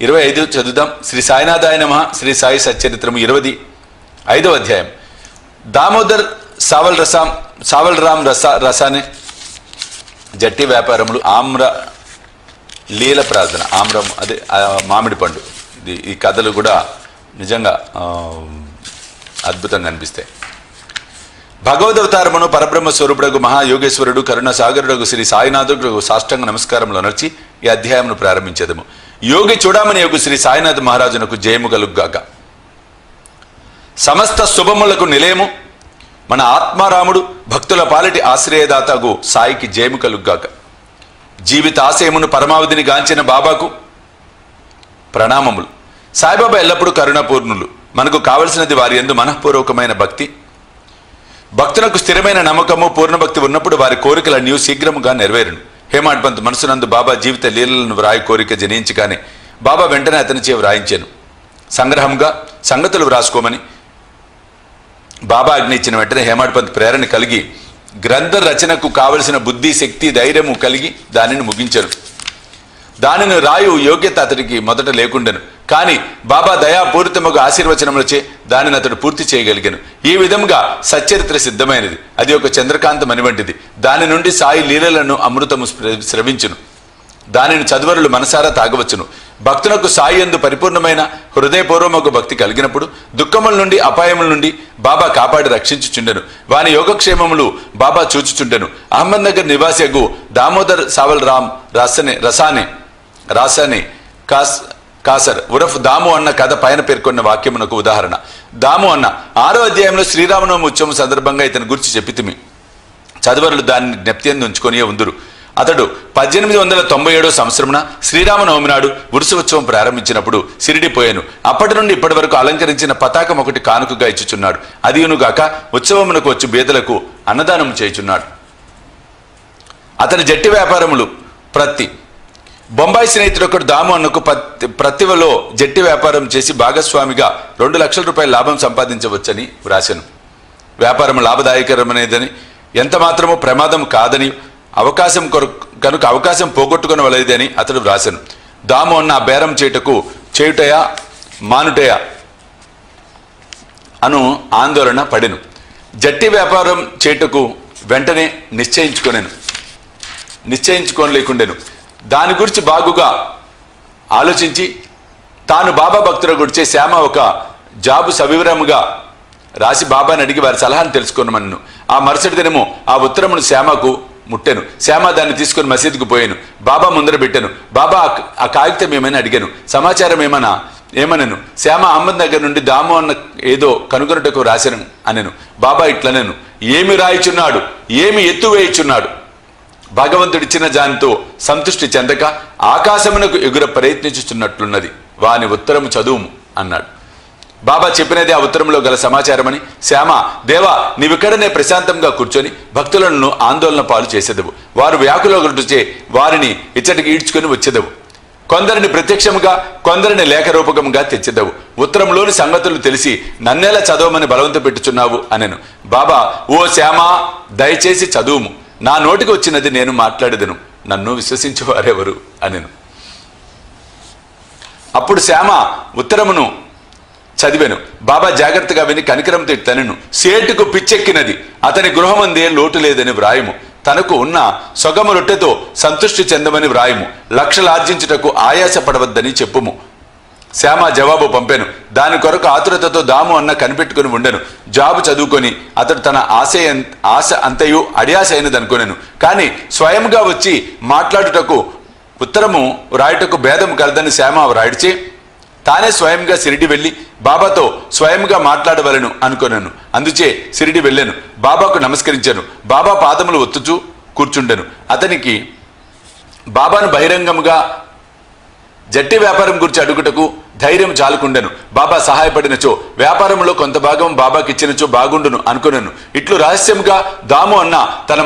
25 చదువుదాం. శ్రీ సాయినాథాయ నమః. శ్రీ సాయి సచ్చరిత్రము 25వ అధ్యాయం. దామోదర్ సావల్రామ్ రసానే జట్టి వ్యాపారములు ఆమ్ర లీల ప్రార్థన. ఆమ్రం అదే మామిడి పండు. ఈ కథలు కూడా నిజంగా అద్భుతంగా అనిపిస్తాయి. భగవదవతారమును పరబ్రహ్మ స్వరూపుడకు మహాయోగేశ్వరుడు కరుణ సాగరుడు శ్రీ సాయినాథుడు సాష్టాంగ నమస్కారంలో నడిచి ఈ అధ్యాయమును ప్రారంభించేదము. యోగి చూడమని యోగు శ్రీ సాయినాథ్ మహారాజునకు జయము కలుగ్గాక. సమస్త శుభములకు నిలయము మన ఆత్మారాముడు భక్తుల పాలిటి ఆశ్రయదాతకు సాయికి జయము కలుగ్గాక. జీవిత ఆశయమును పరమావధిని గాంచిన బాబాకు ప్రణామములు. సాయిబాబా ఎల్లప్పుడూ కరుణాపూర్ణులు. మనకు కావలసినది వారి యందు మనఃపూర్వకమైన భక్తి. భక్తులకు స్థిరమైన నమ్మకము పూర్ణభక్తి ఉన్నప్పుడు వారి కోరికలన్నీ శీఘ్రముగా నెరవేరును. హేమాడ్ పంత్ మనసునందు బాబా జీవిత లీలలను వ్రాయి కోరిక జనించగానే బాబా వెంటనే అతని చే వ్రాయించాను. సంగ్రహంగా సంగతులు వ్రాసుకోమని బాబా ఆజ్ఞ ఇచ్చిన వెంటనే హేమాడ్ పంత్ ప్రేరణ కలిగి గ్రంథ రచనకు కావలసిన బుద్ధి శక్తి ధైర్యము కలిగి దానిని ముగించారు. దానిని రాయు యోగ్యత అతడికి మొదట లేకుండెను. కానీ బాబా దయాపూరితముగా ఆశీర్వచనములచే దానిని అతడు పూర్తి చేయగలిగాను. ఈ విధముగా సచ్చరిత్ర సిద్ధమైనది. అది ఒక చంద్రకాంతమణి వంటిది. దాని నుండి సాయి లీలలను అమృతము స్రవించును. దానిని చదువరులు మనసారా తాగవచ్చును. భక్తులకు సాయి యందు పరిపూర్ణమైన హృదయపూర్వక భక్తి కలిగినప్పుడు దుఃఖముల నుండి అపాయముల నుండి బాబా కాపాడి రక్షించుచుండెను. వాని యోగక్షేమములు బాబా చూచుచుండెను. అహ్మద్నగర్ నివాసియగు దామోదర్ సావల్రామ్ రాసానే కాసర్ ఉరఫ్ దాము అన్న కథ పైన పేర్కొన్న వాక్యమునకు ఉదాహరణ. దాము అన్న 6వ అధ్యాయంలో శ్రీరామనవమి ఉత్సవం సందర్భంగా ఇతని గురించి చెప్పితిమి. చదువరులు దాన్ని జ్ఞప్తి ఉంచుకొని ఉందురు. అతడు 1897వ సంవత్సరమున శ్రీరామనవమి నాడు ఉత్సవం ప్రారంభించినప్పుడు షిరిడి పోయాను. అప్పటి నుండి ఇప్పటి వరకు అలంకరించిన పతాకం ఒకటి కానుకగా ఇచ్చుచున్నాడు. అదియునుగాక ఉత్సవమునకు వచ్చి బేదలకు అన్నదానం చేయుచున్నాడు. అతని జట్టి వ్యాపారములు ప్రత్తి. బొంబాయి స్నేహితుడు ఒకడు దాము అన్నకు ప్రతివలో జట్టి వ్యాపారం చేసి భాగస్వామిగా 2 లక్షల రూపాయల లాభం సంపాదించవచ్చని వ్రాశాను. వ్యాపారం లాభదాయకరమైనదని ఎంత మాత్రమో ప్రమాదం కాదని అవకాశం కనుక అవకాశం పోగొట్టుకునవలేదని అతడు వ్రాశాను. దాము అన్న బేరం చేయుటయా మానుటయా అను ఆందోళన పడెను. జట్టి వ్యాపారం చేయుటకు వెంటనే నిశ్చయించుకోలేకుండెను. దాని గురించి బాగుగా ఆలోచించి తాను బాబా భక్తుల గురించే శ్యామ ఒక జాబు సవివరముగా రాసి బాబాని అడిగి వారి సలహాను తెలుసుకున్నామన్ను. ఆ మరుసటి దినము ఆ ఉత్తరమును శ్యామకు ముట్టెను. శ్యామ దాన్ని తీసుకుని మసీదుకు పోయాను. బాబా ముందర పెట్టాను. బాబా ఆ కాగితం ఏమైనా అడిగాను. సమాచారం ఏమనను. శ్యామ అహ్మద్ నగర్ నుండి దాము అన్న ఏదో కనుగొనుటకు రాశాను అనెను. బాబా ఇట్లనెను, ఏమి రాయిచున్నాడు, ఏమి ఎత్తు వేయుచున్నాడు. భగవంతుడిచ్చిన దానితో సంతృష్టి చెందక ఆకాశమునకు ఎగుర ప్రయత్నించుచున్నట్లున్నది. వాని ఉత్తరము చదువుము అన్నాడు. బాబా చెప్పినది ఆ ఉత్తరంలో గల సమాచారమని. శ్యామ, దేవా, నీవిక్కడనే ప్రశాంతంగా కూర్చొని భక్తులను ఆందోళన పాలు చేసేదవు. వారు వ్యాకులొకటిచే వారిని ఇచ్చటికి ఈడ్చుకొని వచ్చేదవు. కొందరిని ప్రత్యక్షముగా కొందరిని లేఖ రూపకంగా తెచ్చేదవు. ఉత్తరంలోని సంగతులు తెలిసి నన్నేలా చదవమని బలవంత పెట్టుచున్నావు అనెను. బాబా, ఓ శ్యామ, దయచేసి చదువుము. నా నోటికి వచ్చినది నేను మాట్లాడేదను. నన్ను విశ్వసించేవారెవరు అనెను. అప్పుడు శ్యామ ఉత్తరమును చదివాను. బాబా జాగ్రత్తగా విని కనికరంతో తనను, సేటుకు పిచ్చెక్కినది, అతని గృహమందే లోటు లేదని వ్రాయము. తనకు ఉన్న సొగము రొట్టెతో సంతృష్టి చెందమని వ్రాయము. లక్షలు ఆర్జించుటకు ఆయాసపడవద్దని చెప్పుము. శ్యామ జవాబు పంపాను. దాని కొరకు ఆతురతతో దాము అన్న కనిపెట్టుకుని ఉండెను. జాబు చదువుకొని అతడు తన ఆశ అంతయు అడియాస అయినదనుకునేను. కానీ స్వయంగా వచ్చి మాట్లాడుటకు ఉత్తరము వ్రాయుటకు భేదము కలదని శ్యామ వ్రాయిడిచే తానే స్వయంగా షిరిడి వెళ్ళి బాబాతో స్వయంగా మాట్లాడవలను అనుకున్నాను. అందుచే షిరిడి వెళ్ళాను. బాబాకు నమస్కరించాను. బాబా పాదములు ఒత్తుచూ కూర్చుండెను. అతనికి బాబాను బహిరంగముగా జట్టి వ్యాపారం గురించి అడుగుటకు ధైర్యం చాలుకుండెను. బాబా సహాయపడినచో వ్యాపారంలో కొంత భాగం బాబాకి ఇచ్చినచో బాగుండును అనుకున్నాను. ఇట్లు రహస్యంగా దాము అన్న తన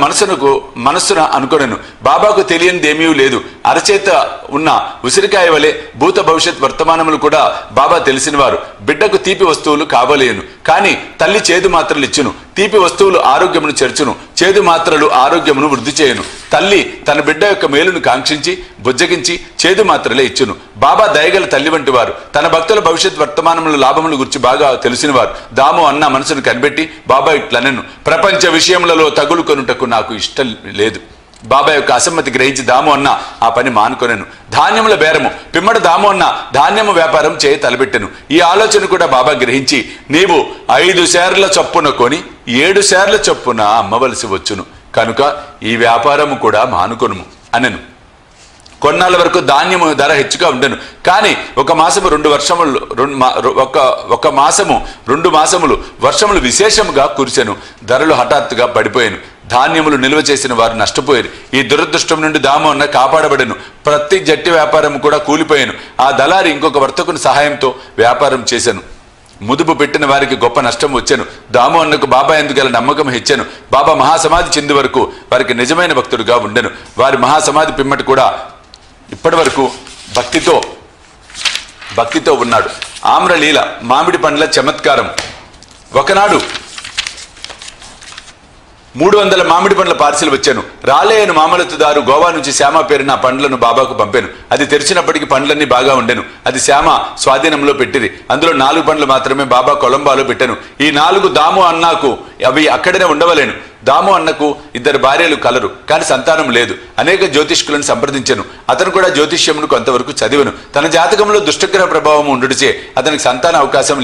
మనస్సున అనుకున్నాను. బాబాకు తెలియనిదేమీ లేదు. అరచేత ఉన్న ఉసిరికాయ వలె భూత భవిష్యత్ వర్తమానములు కూడా బాబా తెలిసినవారు. బిడ్డకు తీపి వస్తువులు కావలేను. కానీ తల్లి చేదు మాత్రలు ఇచ్చును, తీపి వస్తువులు ఆరోగ్యమును చెర్చును, చేదు మాత్రలు ఆరోగ్యమును వృద్ధి చేయును. తల్లి తన బిడ్డ యొక్క మేలును కాంక్షించి బుజ్జగించి చేదు మాత్రలే ఇచ్చును. బాబా దయగల తల్లి వంటి వారు, తన భక్తుల భవిష్యత్ వర్తమానముల లాభముల గురించి బాగా తెలిసిన వారు. దాము అన్న మనసును కనిపెట్టి బాబా ఇట్లనెను, ప్రపంచ విషయములలో తగులు కొనుటకు నాకు ఇష్టం లేదు. బాబా యొక్క అసమ్మతి గ్రహించి దాము అన్న ఆ పని మానుకొనెను. ధాన్యముల బేరము పిమ్మట దాము అన్న ధాన్యము వ్యాపారం చేయ తలబెట్టెను. ఈ ఆలోచన కూడా బాబా గ్రహించి, నీవు 5 సేర్ల చొప్పున కొని 7 సేర్ల చొప్పున అమ్మవలసి వచ్చును, కనుక ఈ వ్యాపారము కూడా మానుకొనుము అనెను. కొన్నాళ్ళ వరకు ధాన్యము ధర హెచ్చుగా ఉండెను. కానీ ఒక మాసము 2 మాసములు వర్షములు విశేషముగా కురిసెను. ధరలు హఠాత్తుగా పడిపోయాను. ధాన్యములు నిల్వ చేసిన వారు నష్టపోయారు. ఈ దురదృష్టం నుండి దాము అన్న కాపాడబడెను. ప్రతి జట్టి వ్యాపారం కూడా కూలిపోయాను. ఆ దళారి ఇంకొక వర్తకుని సహాయంతో వ్యాపారం చేశాను. ముదుపు పెట్టిన వారికి గొప్ప నష్టం వచ్చాను. దాము అన్నకు బాబా ఎందుకు నమ్మకం హెచ్చాను. బాబా మహాసమాధి చెంది వరకు వారికి నిజమైన భక్తుడుగా ఉండెను. వారి మహాసమాధి పిమ్మటి కూడా ఇప్పటి వరకు భక్తితో ఉన్నాడు. ఆమ్రలీల మామిడి పండ్ల చమత్కారం. ఒకనాడు 300 మామిడి పండ్ల పార్సిల్ వచ్చాను. రాలేయను మామలతుదారు గోవా నుంచి శ్యామ పేరున పండ్లను బాబాకు పంపాను. అది తెరిచినప్పటికీ పండ్లన్నీ బాగా ఉండెను. అది శ్యామ స్వాధీనంలో పెట్టింది. అందులో 4 పండ్లు మాత్రమే బాబా కొలంబాలో పెట్టాను. ఈ 4 దాము అన్నకు అవి అక్కడనే ఉండవలేను. దాము అన్నకు 2 భార్యలు కలరు, కానీ సంతానం లేదు. అనేక జ్యోతిష్కులను సంప్రదించాను. అతను కూడా జ్యోతిష్యమును కొంతవరకు చదివను. తన జాతకంలో దుష్టగ్రహ ప్రభావం ఉండుడిచే అతనికి సంతాన అవకాశం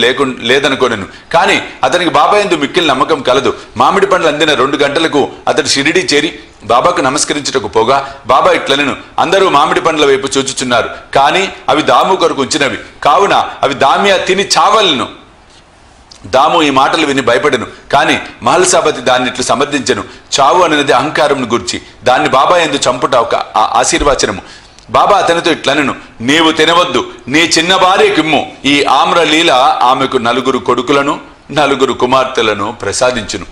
లేదనుకోనెను. కానీ అతనికి బాబా యందు మిక్కిలి నమ్మకం కలదు. మామిడి పండ్లు అందిన 2 గంటలకు అతడు షిరిడీ చేరి బాబాకు నమస్కరించుటకు పోగా బాబా ఇట్లనెను, అందరూ మామిడి పండ్ల వైపు చూచుచున్నారు, కానీ అవి దాము కొరకు ఉంచినవి, కావున అవి దామియా తిని చావలను. దాము ఈ మాటలు విని భయపడెను. కానీ మహల్సాపతి దాన్ని ఇట్లు సమర్థించెను, చావు అనేది అహంకారంను గురించి, దాన్ని బాబా యందు చంపుట ఒక ఆశీర్వచనము. బాబా అతనితో ఇట్లనెను, నీవు తినవద్దు, నీ చిన్న భార్యకిమ్ము. ఈ ఆమ్రలీల ఆమెకు 4 కొడుకులను 4 కుమార్తెలను ప్రసాదించును.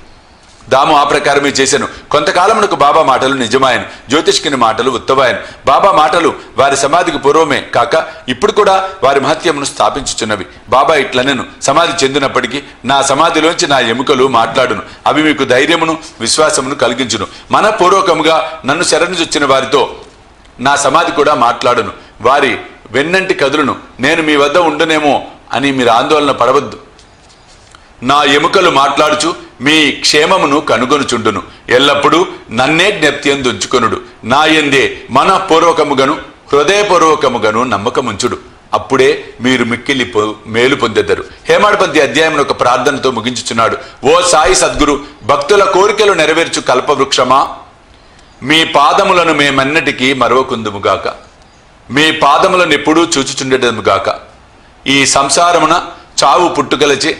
దాము ఆ ప్రకారమే చేశాను. కొంతకాలమునకు బాబా మాటలు నిజమాయను, జ్యోతిష్కుని మాటలు ఉత్తమాయను. బాబా మాటలు వారి సమాధికి పూర్వమే కాక ఇప్పుడు కూడా వారి మహత్యమును స్థాపించుచున్నవి. బాబా ఇట్లనెను, సమాధి చెందినప్పటికీ నా సమాధిలోంచి నా ఎముకలు మాట్లాడును. అవి మీకు ధైర్యమును విశ్వాసమును కలిగించును. మనపూర్వకముగా నన్ను శరణుజొచ్చిన వారితో నా సమాధి కూడా మాట్లాడును. వారి వెన్నంటి కదులును. నేను మీ వద్ద ఉండునేమో అని మీరు ఆందోళన పడవద్దు. నా ఎముకలు మాట్లాడుచు మీ క్షేమమును కనుగొనుచుండును. ఎల్లప్పుడూ నన్నే జ్ఞప్తియందు ఉంచుకొనుడు. నా యందే మనపూర్వకముగను హృదయపూర్వకముగను నమ్మకముంచుడు. అప్పుడే మీరు మిక్కిలి మేలు పొందెదరు. హేమాడపంతి అధ్యాయం ఒక ప్రార్థనతో ముగించుచున్నాడు. ఓ సాయి సద్గురు, భక్తుల కోరికలు నెరవేర్చు కల్పవృక్షమా, మీ పాదములను మేమన్నటికీ మరవకుందుముగాక. మీ పాదములను ఎప్పుడూ చూచుచుండేదముగాక. ఈ సంసారమున చావు పుట్టుకలచే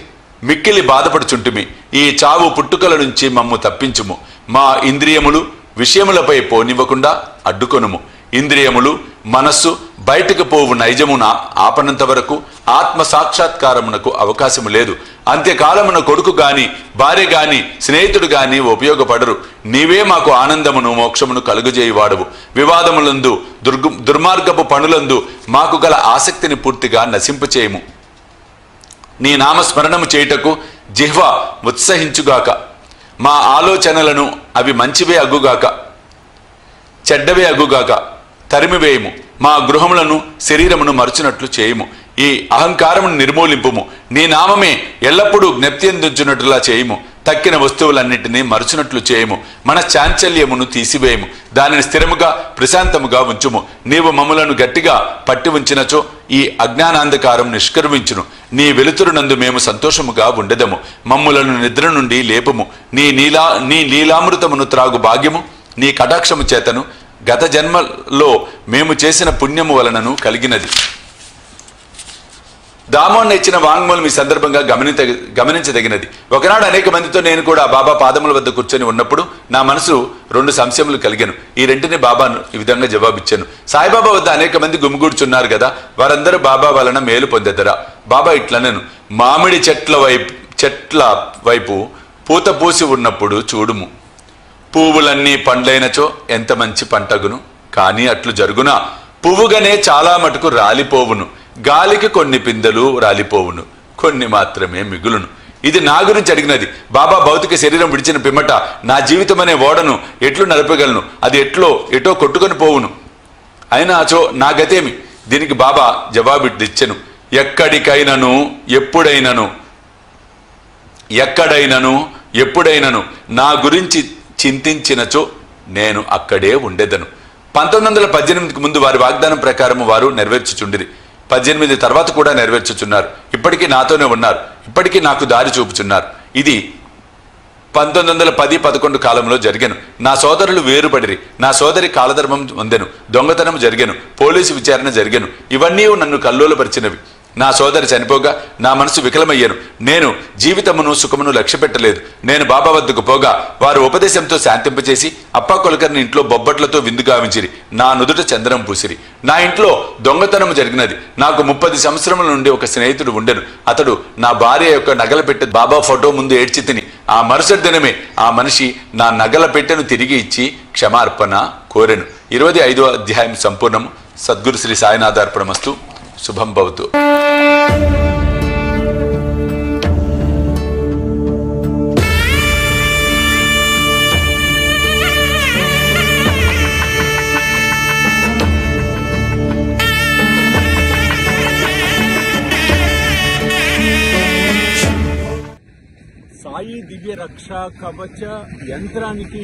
మిక్కిలి బాధపడుచుంటుమి. ఈ చావు పుట్టుకల నుంచి మమ్ము తప్పించుము. మా ఇంద్రియములు విషయములపై పోనివ్వకుండా అడ్డుకొనుము. ఇంద్రియములు మనస్సు బయటకు పోవు నైజమున ఆపనంత వరకు ఆత్మ సాక్షాత్కారమునకు అవకాశము లేదు. అంత్యకాలమున కొడుకు గాని భార్య గాని స్నేహితుడు గాని ఉపయోగపడరు. నీవే మాకు ఆనందమును మోక్షమును కలుగజేయువాడవు. వివాదములందు దుర్మార్గపు పనులందు మాకు గల ఆసక్తిని పూర్తిగా నశింపచేయము. నీ నామస్మరణము చేయుటకు జిహ్వ ఉత్సహించుగాక. మా ఆలోచనలను అవి మంచివే అగ్గుగాక, చెడ్డవే అగ్గుగాక తరిమివేయము. మా గృహములను శరీరమును మరచునట్లు చేయుము. ఈ అహంకారమును నిర్మూలింపుము. నీ నామమే ఎల్లప్పుడూ జ్ఞప్తియందుంచున్నట్లుగా చేయుము. తక్కిన వస్తువులన్నింటినీ మరచునట్లు చేయము. మన చాంచల్యమును తీసివేయము. దానిని స్థిరముగా ప్రశాంతముగా ఉంచుము. నీవు మమ్ములను గట్టిగా పట్టి ఉంచినచో ఈ అజ్ఞానాంధకారం నిష్కర్మించును. నీ వెలుతురునందు మేము సంతోషముగా ఉండెదము. మమ్ములను నిద్ర నుండి లేపము. నీ లీలామృతమును త్రాగు భాగ్యము నీ కటాక్షము చేతను గత జన్మలో మేము చేసిన పుణ్యము వలనను కలిగినది. దామోన్న ఇచ్చిన వాంగ్మూలం ఈ సందర్భంగా గమనించదగినది. ఒకనాడు అనేక మందితో నేను కూడా బాబా పాదముల వద్ద కూర్చొని ఉన్నప్పుడు నా మనసు 2 సంశయములు కలిగాను. ఈ రెంటిని బాబాను ఈ విధంగా జవాబిచ్చాను. సాయిబాబా వద్ద అనేక మంది గుమిగూడుచున్నారు కదా, వారందరూ బాబా వలన మేలు పొందెదరా? బాబా ఇట్లనెను, మామిడి చెట్ల వైపు పూత పూసి ఉన్నప్పుడు చూడుము. పువ్వులన్నీ పండ్లైనచో ఎంత మంచి పంటగును. కానీ అట్లు జరుగునా, పువ్వుగానే చాలా మటుకు రాలిపోవును. గాలికి కొన్ని పిందెలు రాలిపోవును, కొన్ని మాత్రమే మిగులును. ఇది నా గురించి అడిగినది. బాబా భౌతిక శరీరం విడిచిన పిమ్మట నా జీవితం అనే ఓడను ఎట్లు నడపగలను? అది ఎటో కొట్టుకొని పోవును. అయినా అచో నా గతేమి? దీనికి బాబా జవాబిచ్చెను, ఎక్కడికైనను ఎప్పుడైనను నా గురించి చింతించినచో నేను అక్కడే ఉండేదను. 1918కు ముందు వారి వాగ్దానం ప్రకారం వారు నెరవేర్చుచుండిరి. 18 తర్వాత కూడా నెరవేర్చుచున్నారు. ఇప్పటికీ నాతోనే ఉన్నారు. ఇప్పటికీ నాకు దారి చూపుచున్నారు. ఇది 1910-11 కాలంలో జరిగెను. నా సోదరులు వేరుపడిరి. నా సోదరి కాలధర్మం పొందెను. దొంగతనం జరిగెను. పోలీసు విచారణ జరిగెను. ఇవన్నీ నన్ను కల్లోలపరిచినవి. నా సోదరి చనిపోగా నా మనసు వికలమయ్యాను. నేను జీవితమును సుఖమును లక్ష్య పెట్టలేదు. నేను బాబా వద్దకు పోగా వారు ఉపదేశంతో శాంతింపచేసి అప్పా కొలకర్ని ఇంట్లో బొబ్బట్లతో విందు గావించిరి. నా నుదుట చందనం పూసిరి. నా ఇంట్లో దొంగతనం జరిగినది. నాకు 30 సంవత్సరముల నుండి ఒక స్నేహితుడు ఉండెను. అతడు నా భార్య యొక్క నగల పెట్టె బాబా ఫోటో ముందు ఏడ్చి తిని ఆ మరుసటి దినమే ఆ మనిషి నా నగల పెట్టెను తిరిగి ఇచ్చి క్షమార్పణ కోరెను. 25వ అధ్యాయం సంపూర్ణము. సద్గురు శ్రీ సాయినాథార్పణమస్తు. శుభం భవతు. సాయి దివ్య రక్ష కవచ యంత్రానికి